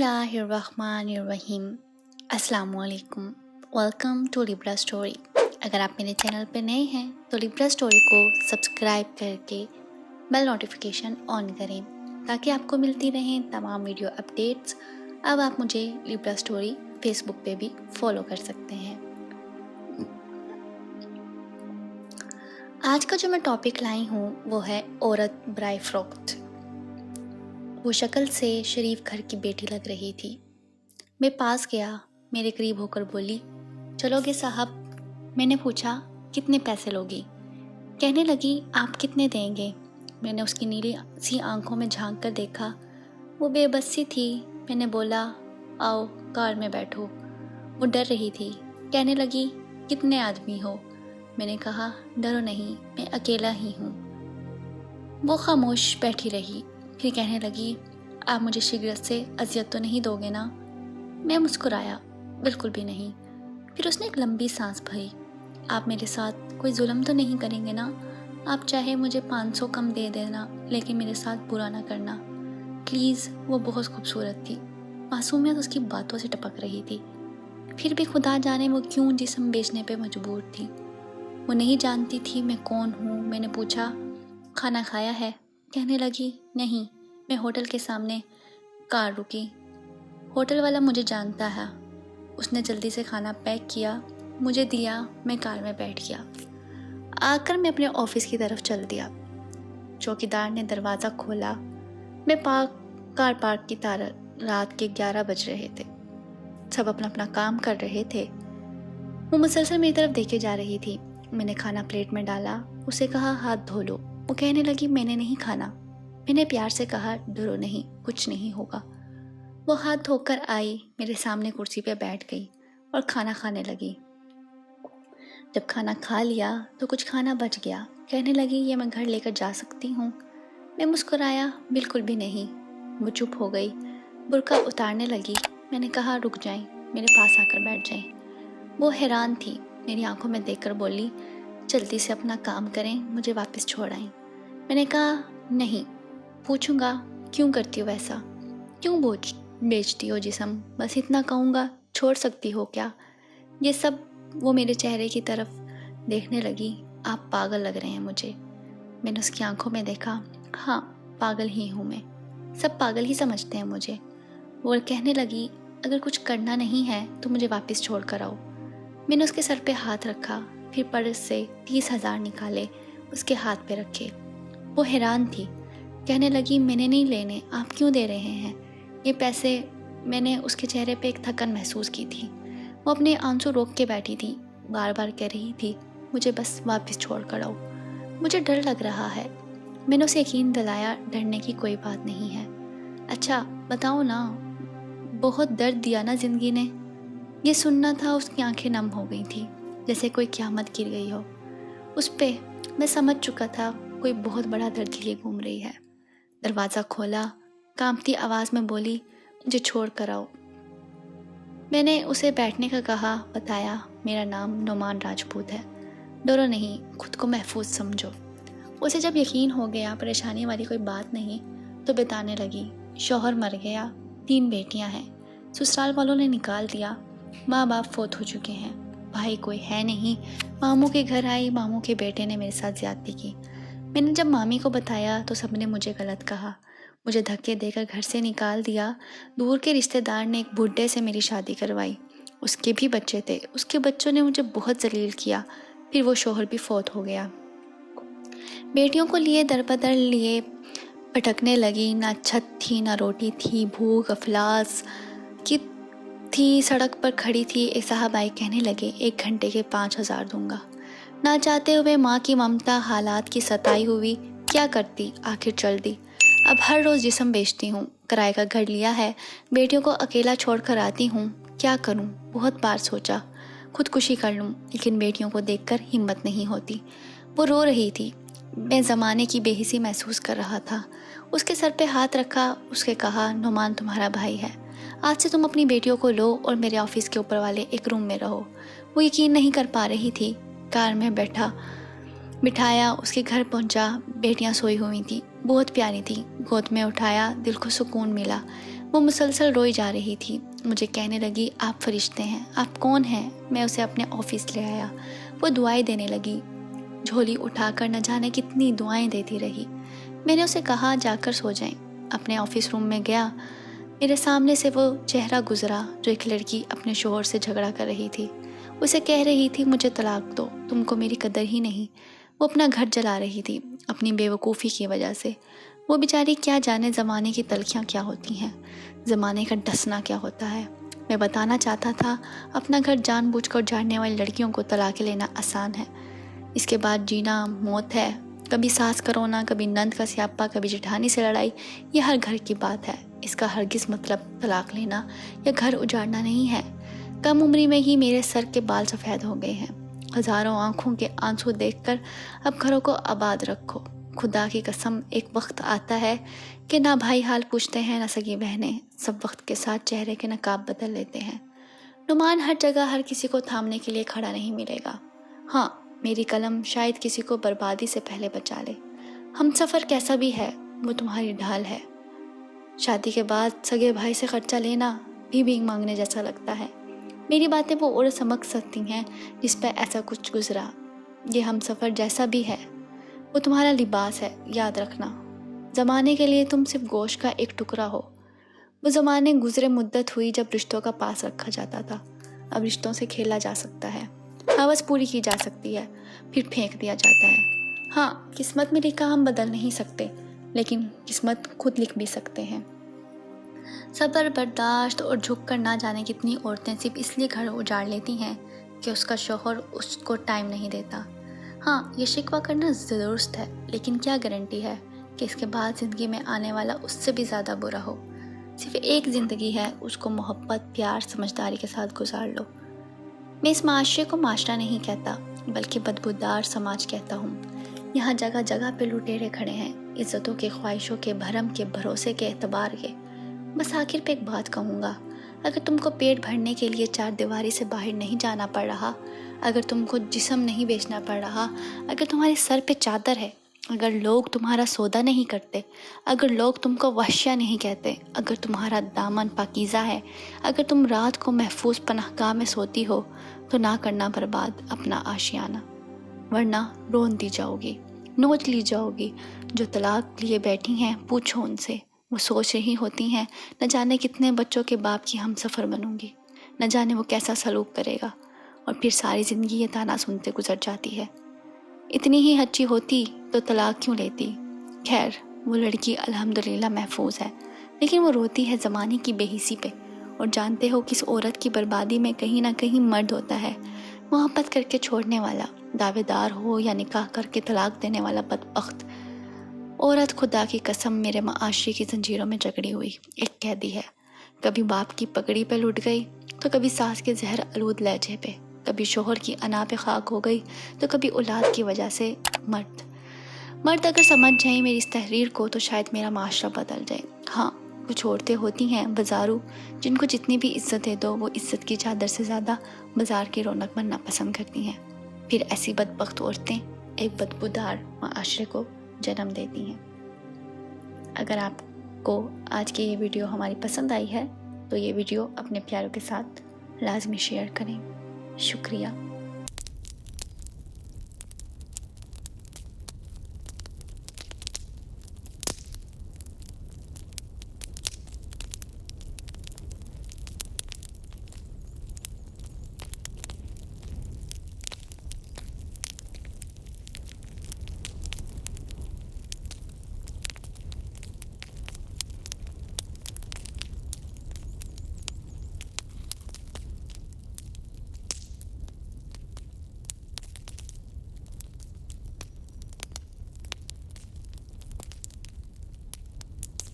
اللہ الرحمن الرحیم۔ السلام علیکم، ویلکم ٹو لبرا اسٹوری۔ اگر آپ میرے چینل پہ نئے ہیں تو لبرا اسٹوری کو سبسکرائب کر کے بیل نوٹیفیکیشن آن کریں تاکہ آپ کو ملتی رہیں تمام ویڈیو اپڈیٹس۔ اب آپ مجھے لبرا اسٹوری فیس بک پہ بھی فالو کر سکتے ہیں۔ آج کا جو میں ٹاپک لائی ہوں وہ ہے عورت برائے فروخت۔ وہ شکل سے شریف گھر کی بیٹی لگ رہی تھی۔ میں پاس گیا، میرے قریب ہو کر بولی، چلو گے صاحب؟ میں نے پوچھا، کتنے پیسے لوگی؟ کہنے لگی، آپ کتنے دیں گے؟ میں نے اس کی نیلی سی آنکھوں میں جھانک کر دیکھا، وہ بے بس سی تھی۔ میں نے بولا، آؤ کار میں بیٹھو۔ وہ ڈر رہی تھی، کہنے لگی، کتنے آدمی ہو؟ میں نے کہا، ڈرو نہیں، میں اکیلا ہی ہوں۔ وہ خاموش بیٹھی رہی، پھر کہنے لگی، آپ مجھے سگریٹ سے اذیت تو نہیں دو گے نا؟ میں مسکرایا، بالکل بھی نہیں۔ پھر اس نے ایک لمبی سانس بھری، آپ میرے ساتھ کوئی ظلم تو نہیں کریں گے نا؟ آپ چاہے مجھے 500 کم دے دینا لیکن میرے ساتھ برا نہ کرنا پلیز۔ وہ بہت خوبصورت تھی، معصومیت اس کی باتوں سے ٹپک رہی تھی، پھر بھی خدا جانے وہ کیوں جسم بیچنے پہ مجبور تھی۔ وہ نہیں جانتی تھی میں کون ہوں۔ میں نے پوچھا، کھانا کھایا ہے؟ کہنے لگی، نہیں، میں ہوٹل کے سامنے کار رکی، ہوٹل والا مجھے جانتا ہے۔ اس نے جلدی سے کھانا پیک کیا، مجھے دیا، میں کار میں بیٹھ گیا۔ آ کر میں اپنے آفس کی طرف چل دیا۔ چوکیدار نے دروازہ کھولا۔ میں کار پارک کی رات کے 11 بج رہے تھے، سب اپنا اپنا کام کر رہے تھے۔ وہ مسلسل میری طرف دیکھے جا رہی تھی۔ میں نے کھانا پلیٹ میں ڈالا، اسے کہا، ہاتھ دھو لو۔ وہ کہنے لگی، میں نے نہیں کھانا۔ میں نے پیار سے کہا، ڈرو نہیں، کچھ نہیں ہوگا۔ وہ ہاتھ دھو کر آئی، میرے سامنے کرسی پہ بیٹھ گئی اور کھانا کھانے لگی۔ جب کھانا کھا لیا تو کچھ کھانا بچ گیا، کہنے لگی، یہ میں گھر لے کر جا سکتی ہوں؟ میں مسکرایا، بالکل بھی نہیں۔ وہ چپ ہو گئی، برقع اتارنے لگی۔ میں نے کہا، رک جائیں، میرے پاس آ کر بیٹھ جائیں۔ وہ حیران تھی، میری آنکھوں میں دیکھ کر بولی، جلدی سے اپنا کام کریں، مجھے واپس چھوڑ آئیں۔ میں نے کہا، نہیں۔ پوچھوں گا، کیوں کرتی ہو ایسا؟ کیوں بیچتی ہو جسم؟ بس اتنا کہوں گا، چھوڑ سکتی ہو کیا؟ یہ سب؟ وہ میرے چہرے کی طرف دیکھنے لگی، آپ پاگل لگ رہے ہیں مجھے۔ میں نے اس کی آنکھوں میں دیکھا، ہاں پاگل ہی ہوں میں، سب پاگل ہی سمجھتے ہیں مجھے۔ وہ کہنے لگی، اگر کچھ کرنا نہیں ہے تو مجھے واپس چھوڑ کر آؤ۔ میں نے اس کے سر پہ ہاتھ رکھا، پھر پرس سے 30,000 نکالے، اس کے ہاتھ پہ رکھے۔ وہ حیران تھی، کہنے لگی، میں نے نہیں لینے، آپ کیوں دے رہے ہیں یہ پیسے؟ میں نے اس کے چہرے پہ ایک تھکن محسوس کی تھی۔ وہ اپنے آنسو روک کے بیٹھی تھی، بار بار کہہ رہی تھی، مجھے بس واپس چھوڑ کر آؤ، مجھے ڈر لگ رہا ہے۔ میں نے اسے یقین دلایا، ڈرنے کی کوئی بات نہیں ہے۔ اچھا بتاؤ نا، بہت درد دیا نا زندگی نے؟ یہ سننا تھا۔ اس کی آنکھیں نم ہو گئی تھی، جیسے کوئی قیامت گر گئی ہو اس پہ۔ میں سمجھ چکا تھا کوئی بہت بڑا درد لیے گھوم رہی ہے۔ دروازہ کھولا، کانپتی آواز میں بولی، مجھے چھوڑ کر آؤ۔ میں نے اسے بیٹھنے کا کہا، بتایا، میرا نام نعمان راجپوت ہے، ڈرو نہیں، خود کو محفوظ سمجھو۔ اسے جب یقین ہو گیا پریشانی والی کوئی بات نہیں تو بتانے لگی، شوہر مر گیا، 3 بیٹیاں ہیں، سسرال والوں نے نکال دیا، ماں باپ فوت ہو چکے ہیں، بھائی کوئی ہے نہیں۔ ماموں کے گھر آئی، ماموں کے بیٹے نے میرے ساتھ زیادتی کی۔ میں نے جب مامی کو بتایا تو سب نے مجھے غلط کہا، مجھے دھکے دے کر گھر سے نکال دیا۔ دور کے رشتہ دار نے ایک بڈھے سے میری شادی کروائی، اس کے بھی بچے تھے، اس کے بچوں نے مجھے بہت ذلیل کیا، پھر وہ شوہر بھی فوت ہو گیا۔ بیٹیوں کو لیے در بدر لیے پٹکنے لگی، نہ چھت تھی نہ روٹی تھی، بھوک افلاس کی تھی۔ سڑک پر کھڑی تھی، ایک صاحب آئی، کہنے لگے، 1 گھنٹے کے 5,000 دوں گا۔ نہ چاہتے ہوئے ماں کی ممتا، حالات کی ستائی ہوئی، کیا کرتی، آخر چل دی۔ اب ہر روز جسم بیچتی ہوں، کرائے کا گھر لیا ہے، بیٹیوں کو اکیلا چھوڑ کر آتی ہوں، کیا کروں؟ بہت بار سوچا خودکشی کر لوں، لیکن بیٹیوں کو دیکھ کر ہمت نہیں ہوتی۔ وہ رو رہی تھی، میں زمانے کی بے حسی محسوس کر رہا تھا۔ اس کے سر پہ ہاتھ رکھا، اس کے کہا، نعمان تمہارا بھائی ہے، آج سے تم اپنی بیٹیوں کو لو اور میرے آفس کے اوپر والے ایک روم میں رہو۔ وہ یقین نہیں کر پا رہی تھی۔ کار میں بٹھایا، اس کے گھر پہنچا، بیٹیاں سوئی ہوئی تھیں، بہت پیاری تھیں، گود میں اٹھایا، دل کو سکون ملا۔ وہ مسلسل روئی جا رہی تھی. مجھے کہنے لگی آپ فرشتے ہیں, آپ کون ہیں؟ میں اسے اپنے آفس لے آیا. وہ دعائیں دینے لگی, جھولی اٹھا کر نہ جانے کتنی دعائیں دیتی رہی. میں نے اسے کہا جا کر سو جائیں. اپنے آفس روم میں گیا. میرے سامنے سے وہ چہرہ گزرا جو ایک لڑکی اپنے شوہر سے جھگڑا کر رہی تھی. اسے کہہ رہی تھی مجھے طلاق دو, تم کو میری قدر ہی نہیں. وہ اپنا گھر جلا رہی تھی اپنی بے وقوفی کی وجہ سے. وہ بیچاری کیا جانے زمانے کی تلخیاں کیا ہوتی ہیں, زمانے کا ڈسنا کیا ہوتا ہے. میں بتانا چاہتا تھا اپنا گھر جان بوجھ کر اجاڑنے والی لڑکیوں کو طلاق لینا آسان ہے. اس کے بعد جینا موت ہے. کبھی ساس کا رونا, کبھی نند کا سیاپا, کبھی جٹھانی سے لڑائی, یہ ہر گھر کی بات ہے. اس کا ہرگز مطلب طلاق لینا یا گھر اجاڑنا نہیں ہے. کم عمری میں ہی میرے سر کے بال سفید ہو گئے ہیں. ہزاروں آنکھوں کے آنسو دیکھ کر اب گھروں کو آباد رکھو. خدا کی قسم ایک وقت آتا ہے کہ نہ بھائی حال پوچھتے ہیں نہ سگی بہنیں, سب وقت کے ساتھ چہرے کے نقاب بدل لیتے ہیں. نعمان ہر جگہ ہر کسی کو تھامنے کے لیے کھڑا نہیں ملے گا. ہاں, میری قلم شاید کسی کو بربادی سے پہلے بچا لے. ہم سفر کیسا بھی ہے وہ تمہاری ڈھال ہے. شادی کے بعد سگے بھائی سے خرچہ لینا بھی بھیک مانگنے جیسا لگتا ہے. میری باتیں وہ اور سمجھ سکتی ہیں جس پہ ایسا کچھ گزرا. یہ ہم سفر جیسا بھی ہے وہ تمہارا لباس ہے, یاد رکھنا. زمانے کے لیے تم صرف گوشت کا ایک ٹکڑا ہو. وہ زمانے گزرے مدت ہوئی جب رشتوں کا پاس رکھا جاتا تھا. اب رشتوں سے کھیلا جا سکتا ہے, ہوس پوری کی جا سکتی ہے, پھر پھینک دیا جاتا ہے. ہاں, قسمت میں لکھا ہم بدل نہیں سکتے, لیکن قسمت خود لکھ بھی سکتے ہیں. صبر, برداشت اور جھک کر نہ جانے کتنی عورتیں صرف اس لیے گھر اجاڑ لیتی ہیں کہ اس کا شوہر اس کو ٹائم نہیں دیتا. ہاں, یہ شکوہ کرنا درست ہے, لیکن کیا گارنٹی ہے کہ اس کے بعد زندگی میں آنے والا اس سے بھی زیادہ برا ہو. صرف ایک زندگی ہے, اس کو محبت, پیار, سمجھداری کے ساتھ گزار لو. میں اس معاشرے کو معاشرہ نہیں کہتا بلکہ بدبودار سماج کہتا ہوں. یہاں جگہ جگہ پہ لٹیرے کھڑے ہیں, عزتوں کے, خواہشوں کے, بھرم کے, بھروسے کے, اعتبار کے. بس آخر پہ ایک بات کہوں گا, اگر تم کو پیٹ بھرنے کے لیے چار دیواری سے باہر نہیں جانا پڑ رہا, اگر تم کو جسم نہیں بیچنا پڑ رہا, اگر تمہارے سر پہ چادر ہے, اگر لوگ تمہارا سودا نہیں کرتے, اگر لوگ تم کو وحشیہ نہیں کہتے, اگر تمہارا دامن پاکیزہ ہے, اگر تم رات کو محفوظ پناہ گاہ میں سوتی ہو, تو نہ کرنا برباد اپنا آشیانہ, ورنہ رون دی جاؤ گی, نوچ لی جاؤ گی. جو طلاق لیے بیٹھی ہیں پوچھو ان سے, وہ سوچ رہی ہوتی ہیں نہ جانے کتنے بچوں کے باپ کی ہم سفر بنوں گی, نہ جانے وہ کیسا سلوک کرے گا, اور پھر ساری زندگی یہ تانا سنتے گزر جاتی ہے. اتنی ہی ہچی ہوتی تو طلاق کیوں لیتی. خیر, وہ لڑکی الحمدللہ محفوظ ہے, لیکن وہ روتی ہے زمانے کی بے حسی پہ. اور جانتے ہو کس عورت کی بربادی میں کہیں نہ کہیں مرد ہوتا ہے, محبت کر کے چھوڑنے والا, دعوے دار ہو یا نکاح کر کے طلاق دینے والا بدبخت. عورت خدا کی قسم میرے معاشرے کی زنجیروں میں جکڑی ہوئی ایک قیدی ہے. کبھی باپ کی پگڑی پہ لٹ گئی تو کبھی ساس کے زہر آلود لہجے پہ, کبھی شوہر کی انا پہ خاک ہو گئی تو کبھی اولاد کی وجہ سے. مرد اگر سمجھ جائیں میری اس تحریر کو تو شاید میرا معاشرہ بدل جائے. ہاں, کچھ عورتیں ہوتی ہیں بازارو جن کو جتنی بھی عزت دے دو وہ عزت کی چادر سے زیادہ بازار کی رونق بننا پسند کرتی ہیں. پھر ایسی بدبخت عورتیں ایک بدبودار معاشرے کو جنم دیتی ہیں. اگر آپ کو آج کی یہ ویڈیو ہماری پسند آئی ہے تو یہ ویڈیو اپنے پیاروں کے ساتھ لازمی شیئر کریں. شکریہ.